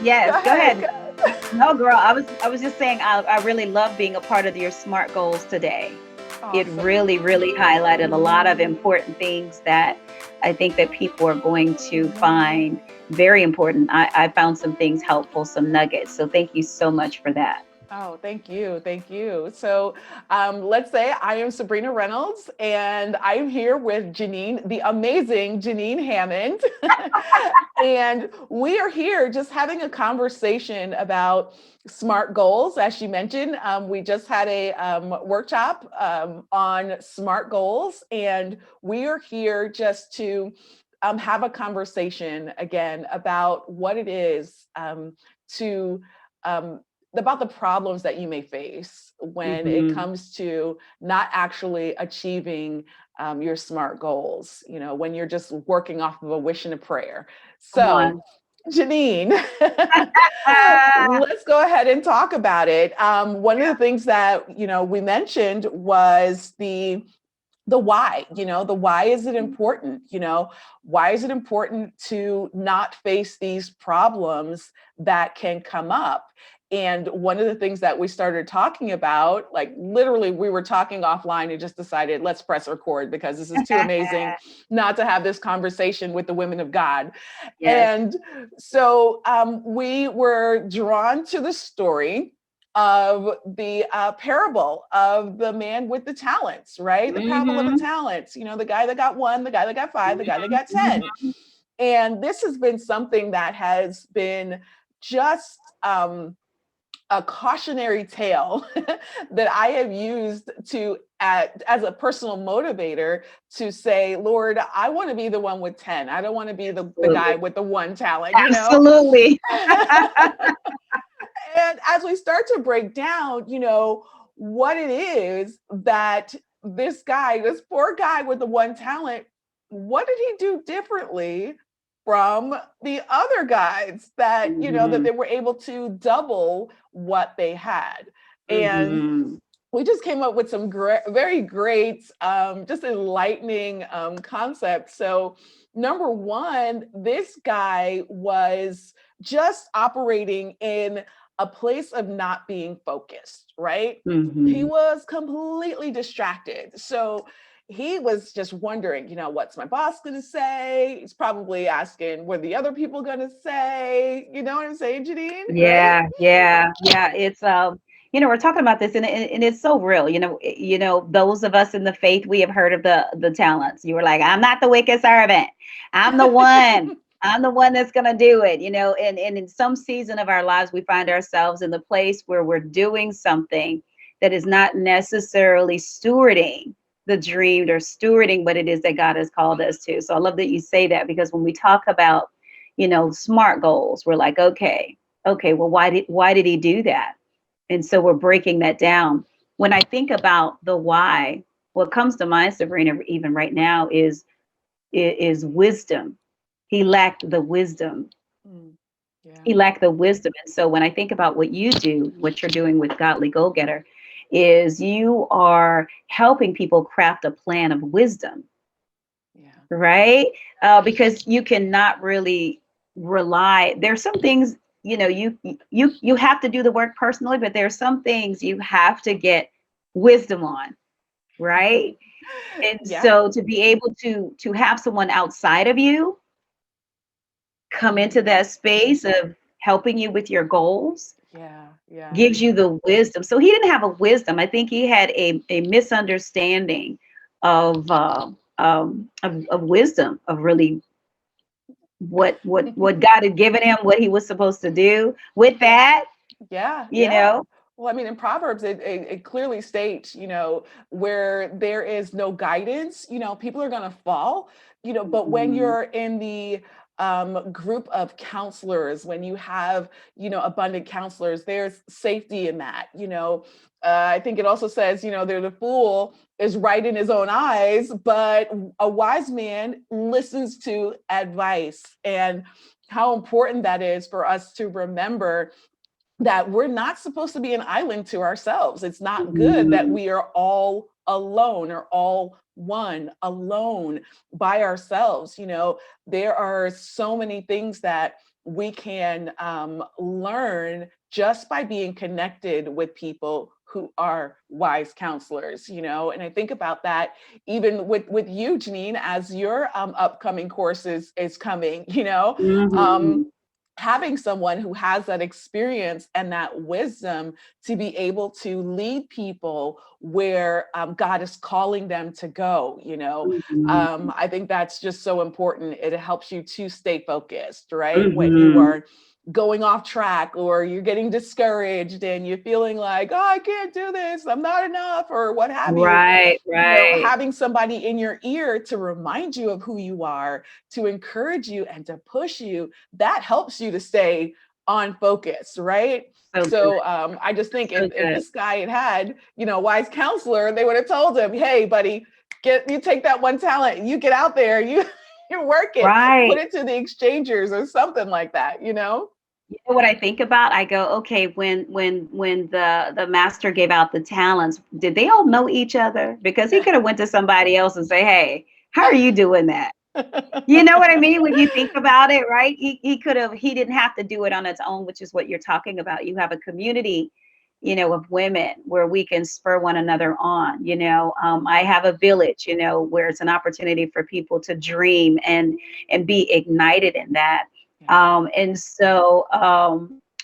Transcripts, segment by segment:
Yes, Go go ahead. ahead. No, girl, I was just saying I really love being a part of your SMART goals today. It Awesome. really, really highlighted a lot of important things that I think that people are going to find very important. I found some things helpful, some nuggets. So thank you so much for that. Oh, thank you. Thank you. So let's say I am Sabrina Reynolds and I'm here with Jeneen, the amazing Jeneen Hammond. And we are here just having a conversation about SMART goals. As she mentioned, we just had a workshop on SMART goals, and we are here just to have a conversation again about what it is to um, about the problems that you may face when it Hmm. comes to not actually achieving your SMART goals, you know, when you're just working off of a wish and a prayer. Come So, on. Jeneen, Ah, let's go ahead and talk about it. One of the things that, you know, we mentioned was the why. You know, the why is it important? You know, why is it important to not face these problems that can come up? And one of the things that we started talking about, like literally we were talking offline and just decided let's press record because this is too amazing not to have this conversation with the women of God. yes. And so we were drawn to the story of the parable of the man with the talents, right? The parable of the Hmm. talents, you know, the guy that got one, the guy that got five, the guy that got 10. Hmm. And this has been something that has been just a cautionary tale that I have used to as a personal motivator to say, Lord, I want to be the one with 10. I don't want to be the guy Absolutely. with the one talent, you know? Absolutely. And as we start to break down, you know, what it is that this guy, this poor guy with the one talent, what did he do differently from the other guys that, you know, that Hmm. they were able to double what they had? And Hmm. we just came up with some very great, just enlightening concepts. So, number one, this guy was just operating in a place of not being focused, right? He Hmm. was completely distracted. So, he was just wondering, you know, what's my boss going to say? He's probably asking, what are the other people going to say? You know what I'm saying, Janine? Right? Yeah, yeah, yeah. It's we're talking about this, and it's so real. Those of us in the faith, we have heard of the talents. You were like, I'm not the wicked servant. I'm the one. I'm the one that's gonna do it. And in some season of our lives, we find ourselves in the place where we're doing something that is not necessarily stewarding the dream or stewarding what it is that God has called us to. So I love that you say that, because when we talk about, SMART goals, we're like, okay, well, why did he do that? And so we're breaking that down. When I think about the why, what comes to mind, Sabrina, even right now, is wisdom. He lacked the wisdom. Mm, yeah. He lacked the wisdom. And so when I think about what you do, what you're doing with Godly Go Getter, is you are helping people craft a plan of wisdom, Yeah. right? Because you cannot really rely. There's some things, you have to do the work personally, but there's some things you have to get wisdom on, right? And Yeah. so to be able to have someone outside of you come into Mhm. that space of helping you with your goals Yeah, yeah. gives you the wisdom. So he didn't have a wisdom. I think he had a misunderstanding of of wisdom, of really what God had given him, what he was supposed to do with Yeah, that, yeah, you yeah. know. Well, I mean, in Proverbs, it clearly states, you know, where there is no guidance, you know, people are going to fall, you know, but when Mhm. you're in the group of counselors, when you have, you know, abundant counselors, there's safety in that, you know. I think it also says, you know, the fool is right in his own eyes, but a wise man listens to advice. And how important that is for us to remember that we're not supposed to be an island to ourselves. It's not good that Mhm. we are all alone or all one alone by ourselves. You know, there are so many things that we can learn just by being connected with people who are wise counselors, and I think about that even with you, Jeneen, as your upcoming course is coming, um, Mhm. having someone who has that experience and that wisdom to be able to lead people where God is calling them to go, Mhm. I think that's just so important. It helps you to stay focused, right? When you Mhm. are going off track or you're getting discouraged and you're feeling like, oh, I can't do this, I'm not enough, or what have you, Right, right. having somebody in your ear to remind you of who you are, to encourage you and to push you, that helps you to stay on focus, right? So good, So I just think so if good. this guy had, a wise counselor, they would have told him, hey, buddy, you take that one talent, you get out there, you work it, put Right. it to the exchangers or something like that, You know what I think about? I go, okay, when the master gave out the talents, did they all know each other? Because he could have went to somebody else and say, "Hey, how are you doing that?" You know what I mean? When you think about it, right? He didn't have to do it on its own, which is what you're talking about. You have a community, of women where we can spur one another on. I have a village, where it's an opportunity for people to dream and be ignited in that. Yeah. And so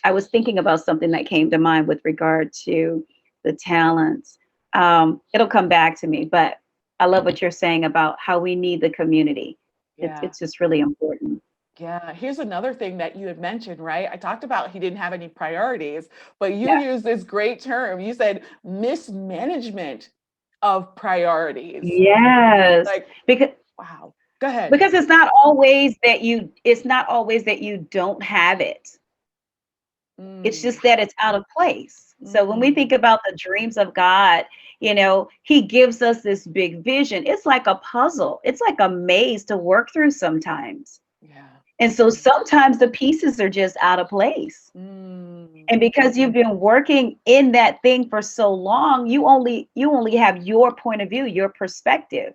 I was thinking about something that came to mind with regard to the talents. It'll come back to me, but I love what you're saying about how we need the community. It's Yeah. it's just really important. Yeah, here's another thing that you had mentioned, right? I talked about he didn't have any priorities, but you Yeah. used this great term. You said mismanagement of priorities. Yes. Like, Because wow. Go ahead. because it's not always that you don't have it. It's Mm, just that it's out of place. So when we mm, think about the dreams of God, he gives us this big vision. It's like a puzzle. It's like a maze to work through sometimes. yeah. And so sometimes the pieces are just out of place. Mm, And because you've been working in that thing for so long, you only have your point of view, your perspective.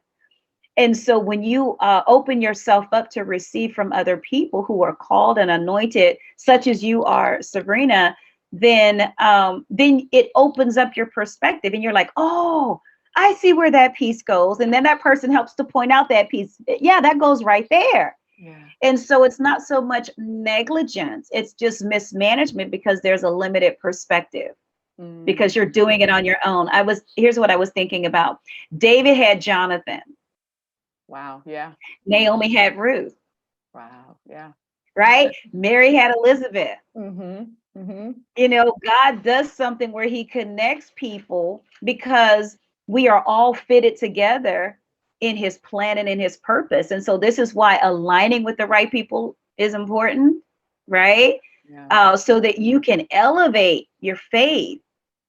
And so when you open yourself up to receive from other people who are called and anointed, such as you are, Sabrina, then it opens up your perspective, and you're like, oh, I see where that piece goes, and then that person helps to point out that piece. Yeah, that goes right there. yeah. And so it's not so much negligence; it's just mismanagement because there's a limited perspective because Mm, you're doing it on your own. Here's what I was thinking about. David had Jonathan. wow. Yeah. Naomi had Ruth, Wow. Yeah. right? Mary had Elizabeth. Mm-hmm. Mm-hmm. God does something where he connects people because we are all fitted together in his plan and in his purpose. And so this is why aligning with the right people is important, right? Yeah. So that you can elevate your faith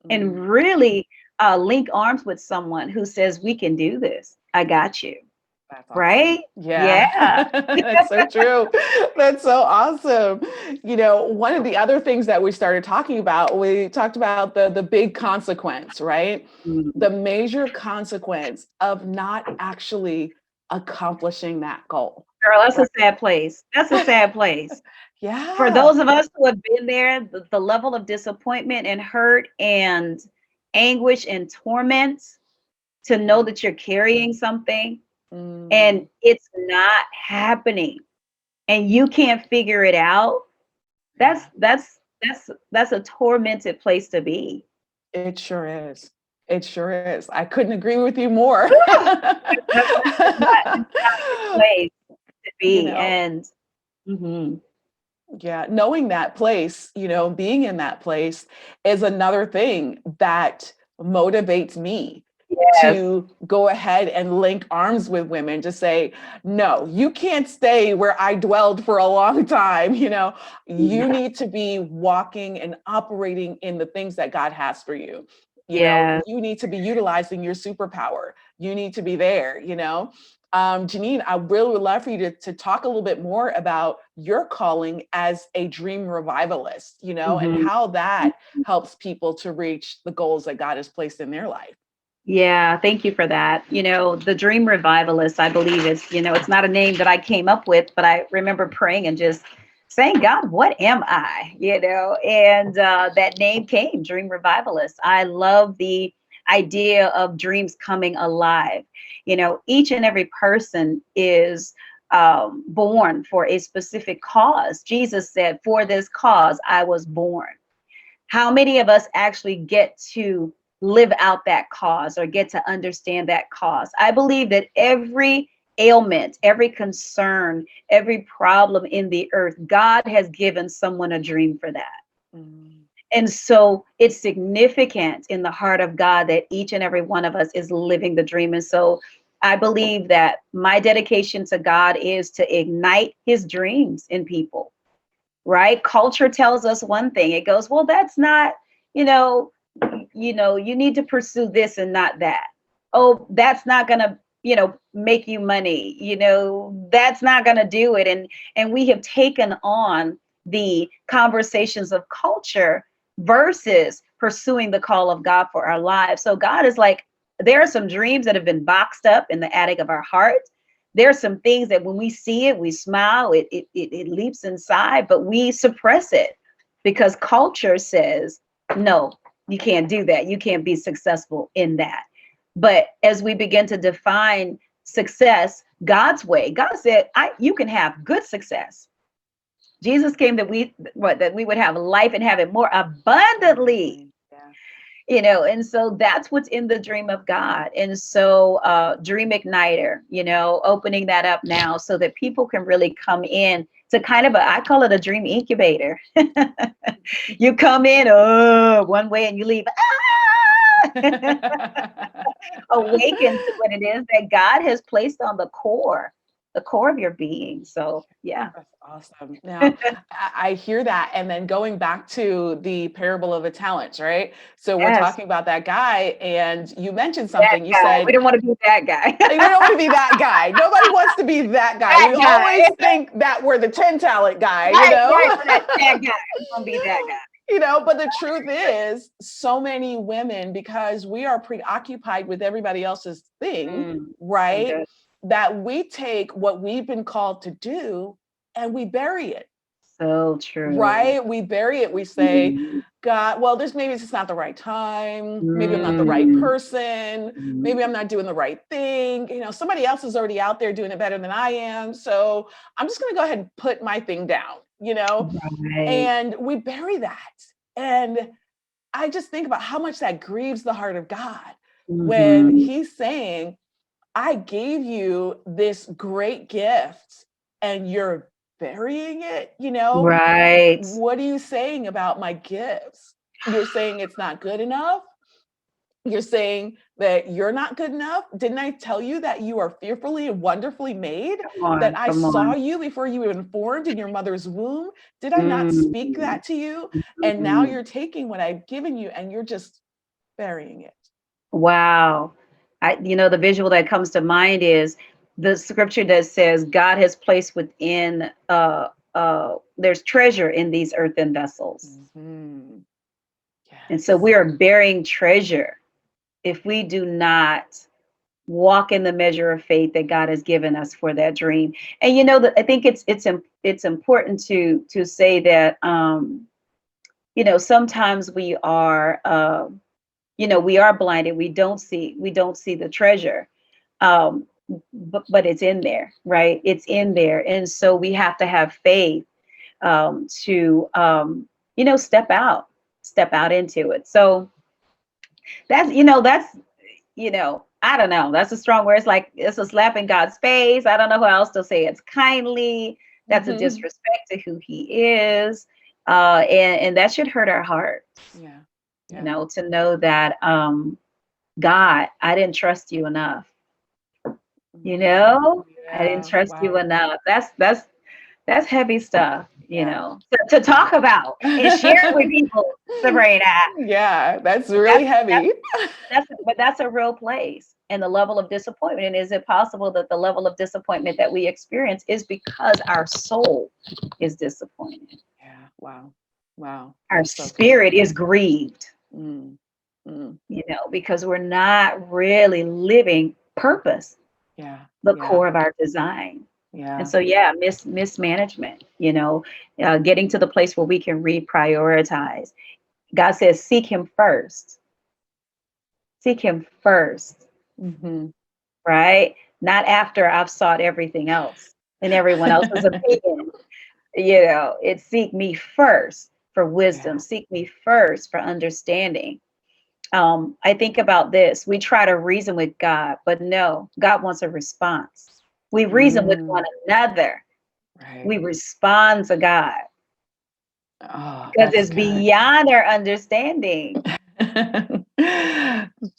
Mm, and really link arms with someone who says, we can do this. I got you, that's awesome. right? Yeah, Yeah. that's so true. That's so awesome. One of the other things that we started talking about, we talked about the big consequence, right? Mhm. The major consequence of not actually accomplishing that goal. Girl, that's a Right. sad place. That's a sad place. For Yeah. those of us who have been there, the level of disappointment and hurt and anguish and torment to know Yeah. that you're carrying something and Mm, it's not happening and you can't figure it out, that's yeah. that's that's a tormented place to be. It sure is. It sure is. I couldn't agree with you more. It's not a good place to you be. know, And mhm. Yeah, knowing that place, being in that place is another thing that motivates me Yes. to go ahead and link arms with women to say, no, you can't stay where I dwelled for a long time. You need to be walking and operating in the things that God has for you. Yes. You need to be utilizing your superpower. You need to be there. Jeneen, I really would love for you to talk a little bit more about your calling as a dream revivalist, and Mhm. how that helps people to reach the goals that God has placed in their life. Yeah, thank you for that. The Dream Revivalist, I believe it's not a name that I came up with, but I remember praying and just saying, God, what am I? And that name came, Dream Revivalist. I love the idea of dreams coming alive. Each and every person is born for a specific cause. Jesus said, for this cause I was born. How many of us actually get to live out that cause or get to understand that cause? I believe that every ailment, every concern, every problem in the earth, God has given someone a dream for that. Mm. And so it's significant in the heart of God that each and every one of us is living the dream. And so I believe that my dedication to God is to ignite his dreams in people, right? Culture tells us one thing. It goes, well, that's not, you need to pursue this and not that. Oh, that's not going to, make you money. That's not going to do it. And we have taken on the conversations of culture versus pursuing the call of God for our lives. So God is like, there are some dreams that have been boxed up in the attic of our heart. There are some things that when we see it, we smile, it leaps inside, but we suppress it because culture says, no, you can't do that. You can't be successful in that. But as we begin to define success God's way, God said, you can have good success. Jesus came that we would have life and have it more abundantly. And so that's what's in the dream of God. And so Dream Igniter, opening that up now so that people can really come in to kind of I call it a dream incubator. You come in one way and you leave awakened to what it is that God has placed on the core of your being. So yeah. That's awesome. Now, I hear that. And then going back to the parable of the talents, right? So we're Yes, talking about that guy, and you mentioned that something. You guy. We said, don't want to be that guy. we don't want to be that guy. Nobody wants to be that guy. That We always guy. think that we're the 10 talent guy, Right. That guy. We want to be that guy. But the truth is, so many women, because we are preoccupied with everybody else's thing, So right? good. That we take what we've been called to do and we bury it. So true. Right? We bury it. We say, Mhm. God, well, maybe it's not the right time. Maybe I'm not the right Mm. person. Maybe I'm not doing the right thing. Somebody else is already out there doing it better than I am. So I'm just going to go ahead and put my thing down, Right. and we bury that. And I just think about how much that grieves the heart of God when Mhm. he's saying, I gave you this great gift and you're burying it, Right. What are you saying about my gifts? You're saying it's not good enough? You're saying that you're not good enough? Didn't I tell you that you are fearfully and wonderfully made? Come That on. I Come saw on. you before you were formed in your mother's womb? Did I not speak Mm. that to you? And now Mhm. you're taking what I've given you and you're just burying it. Wow. The visual that comes to mind is the scripture that says God has placed within there's treasure in these earthen vessels. Mm-hmm. And so Yes. we are bearing treasure if we do not walk in the measure of faith that God has given us for that dream. And I think it's important to say that sometimes we are blinded. We don't see the treasure. But it's in there, right? It's in there. And so we have to have faith to step out into it. So I don't know. That's a strong word. It's a slap in God's face. I don't know how else to say it. It's kindly. That's a Mm-hmm. disrespect to who he is. And that should hurt our heart, Yeah. to know that God, I didn't trust you enough. I didn't Yeah. trust you Wow. enough. That's heavy stuff, Yeah. to talk about and share with people, Sabrina. Yeah, that's really That's that's heavy. that's a real place. And the level of disappointment. And is it possible that the level of disappointment that we experience is because our soul is disappointed? Yeah. Wow. Wow. Our That's so good. spirit is grieved, Mm, mm, because we're not really living purpose, yeah. the Yeah. core of our design. And Yeah. so, yeah, mismanagement, getting to the place where we can reprioritize. God says, seek him first, Hmm. right? Not after I've sought everything else and everyone else's opinion. It's seek me first for wisdom, Yeah. seek me first for understanding. I think about this. We try to reason with God, but no, God wants a response. We reason with one Mm, another. right. We respond to God Oh, because that's it's good. beyond our understanding.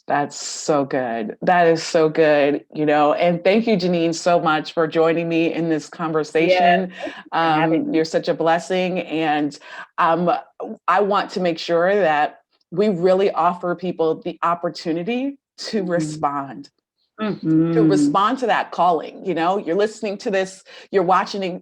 That's so good. That is so good, and thank you, Jeneen, so much for joining me in this Yeah, conversation. thank you for having me. You're such a blessing. And um, I want to make sure that we really offer people the opportunity to Mhm. respond Mhm. to that calling. You're listening to this, you're watching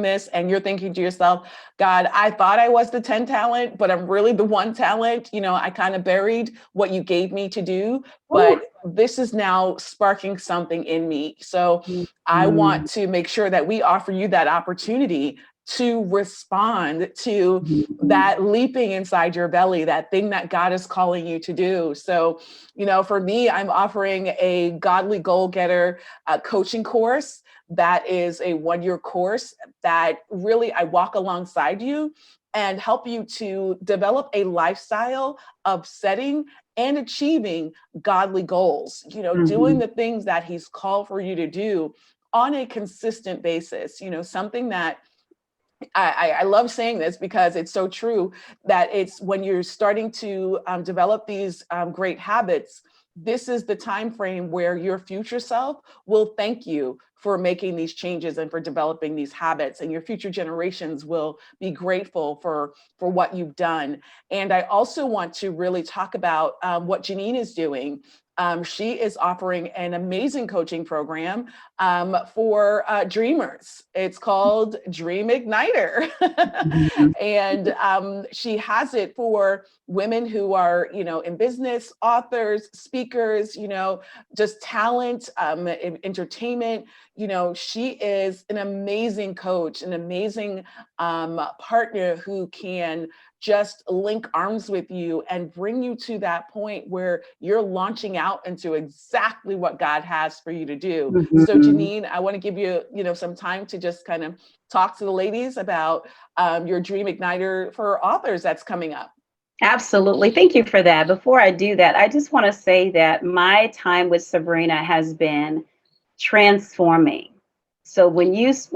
this, and you're thinking to yourself, God, I thought I was the 10 talent, but I'm really the one talent. I kind of buried what you gave me to do, Ooh. but this is now sparking something in me. So I want Mhm. to make sure that we offer you that opportunity to respond to Mhm. that leaping inside your belly, that thing that God is calling you to do. So for me, I'm offering a Godly Goal Getter coaching course that is a 1-year course that really I walk alongside you and help you to develop a lifestyle of setting and achieving godly goals, doing Mhm. the things that He's called for you to do on a consistent basis, something that I love saying this because it's so true that it's when you're starting to develop these great habits. This is the time frame where your future self will thank you for making these changes and for developing these habits, and your future generations will be grateful for what you've done. And I also want to really talk about what Jeneen is doing. She is offering an amazing coaching program for dreamers. It's called Dream Igniter. Mhm. And she has it for women who are, in business, authors, speakers, just talent, entertainment. She is an amazing coach, an amazing partner who can just link arms with you and bring you to that point where you're launching out into exactly what God has for you to do. So Mhm. Jeneen, I want to give you, some time to just kind of talk to the ladies about your Dream Igniter for authors that's coming up. Absolutely. Thank you for that. Before I do that, I just want to say that my time with Sabrina has been transforming. So when it's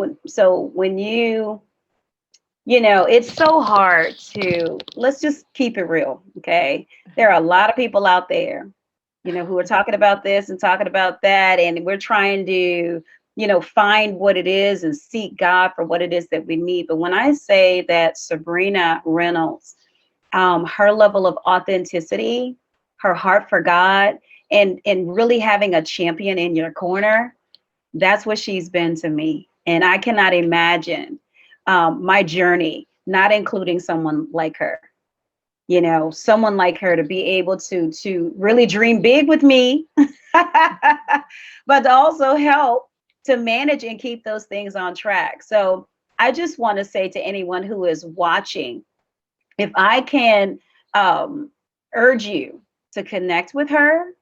so hard to, let's just keep it real, okay? There are a lot of people out there, who are talking about this and talking about that, and we're trying to, find what it is and seek God for what it is that we need. But when I say that Sabrina Reynolds, her level of authenticity, her heart for God, and really having a champion in your corner, that's what she's been to me. And I cannot imagine my journey not including someone like her. Someone like her to be able to really dream big with me, but to also help to manage and keep those things on track. So I just want to say to anyone who is watching, if I can um, urge you to connect with her,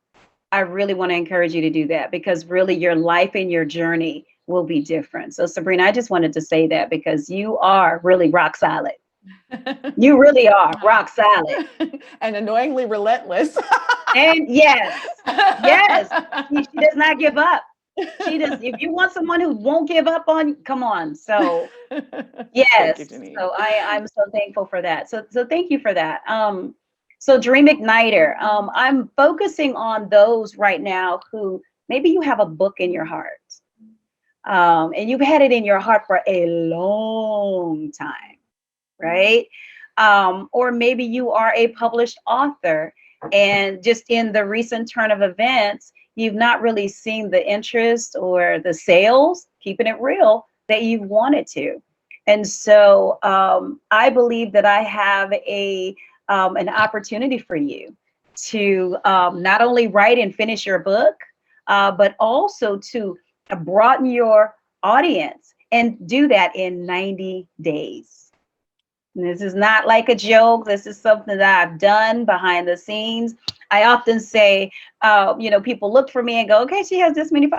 I really want to encourage you to do that, because really your life and your journey will be different. So, Sabrina, I just wanted to say that because you are really rock solid. You really are rock solid. And annoyingly relentless. And yes, yes, she does not give up. She does. If you want someone who won't give up on, come on. So, Thank you, yes. Jeneen. So I'm so thankful for that. So thank you for that. So Dream Igniter. I'm focusing on those right now who maybe you have a book in your heart. And you've had it in your heart for a long time, right? Or maybe you are a published author, and just in the recent turn of events, you've not really seen the interest or the sales, keeping it real, that you've wanted to. And so I believe that I have an opportunity for you to not only write and finish your book, but also to broaden your audience and do that in 90 days. And this is not like a joke. This is something that I've done behind the scenes. I often say, people look for me and go, okay, she has this many.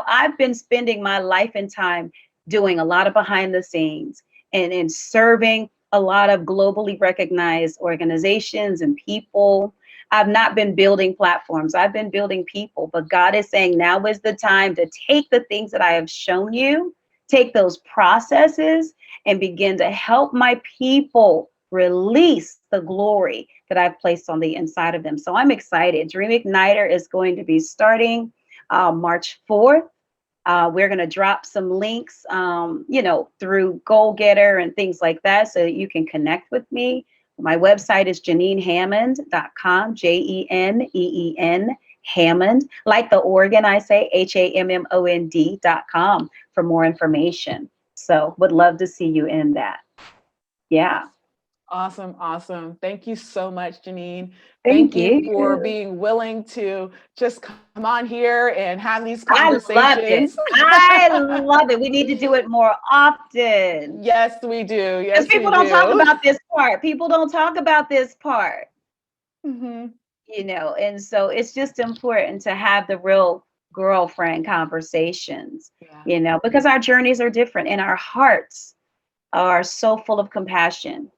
I've been spending my life and time doing a lot of behind the scenes and serving a lot of globally recognized organizations and people. I've not been building platforms. I've been building people. But God is saying now is the time to take the things that I have shown you, take those processes, and begin to help my people release the glory that I've placed on the inside of them. So I'm excited. Dream Igniter is going to be starting March 4th. We're going to drop some links, through Goal Getter and things like that so that you can connect with me. My website is JeneenHammond.com, JenEen Hammond, like the organ, I say HAMMOND.com for more information. So would love to see you in that. Yeah. Awesome. Awesome. Thank you so much, Jeneen. Thank Thank you for you. being willing to just come on here and have these I love it. conversations. I love it. We need to do it more often Yes, we do. because Yes, we people don't talk do. about this part. People don't talk about this part, Hmm. and so it's just important to have the real girlfriend conversations, Yeah. because our journeys are different and our hearts are so full of compassion.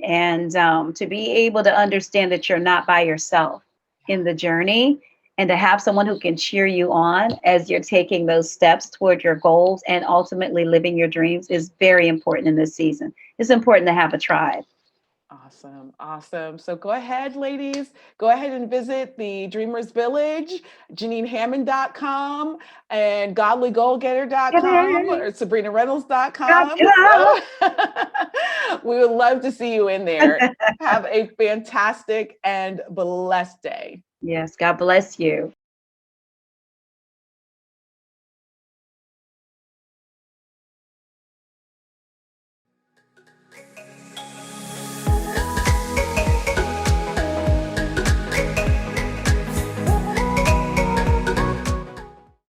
And to be able to understand that you're not by yourself in the journey and to have someone who can cheer you on as you're taking those steps toward your goals and ultimately living your dreams is very important in this season. It's important to have a tribe. Awesome. Awesome. So go ahead, ladies. Go ahead and visit the Dreamers Village, JeneenHammond.com and GodlyGoalGetter.com or SabrinaReynolds.com. So we would love to see you in there. Have a fantastic and blessed day. Yes, God bless you.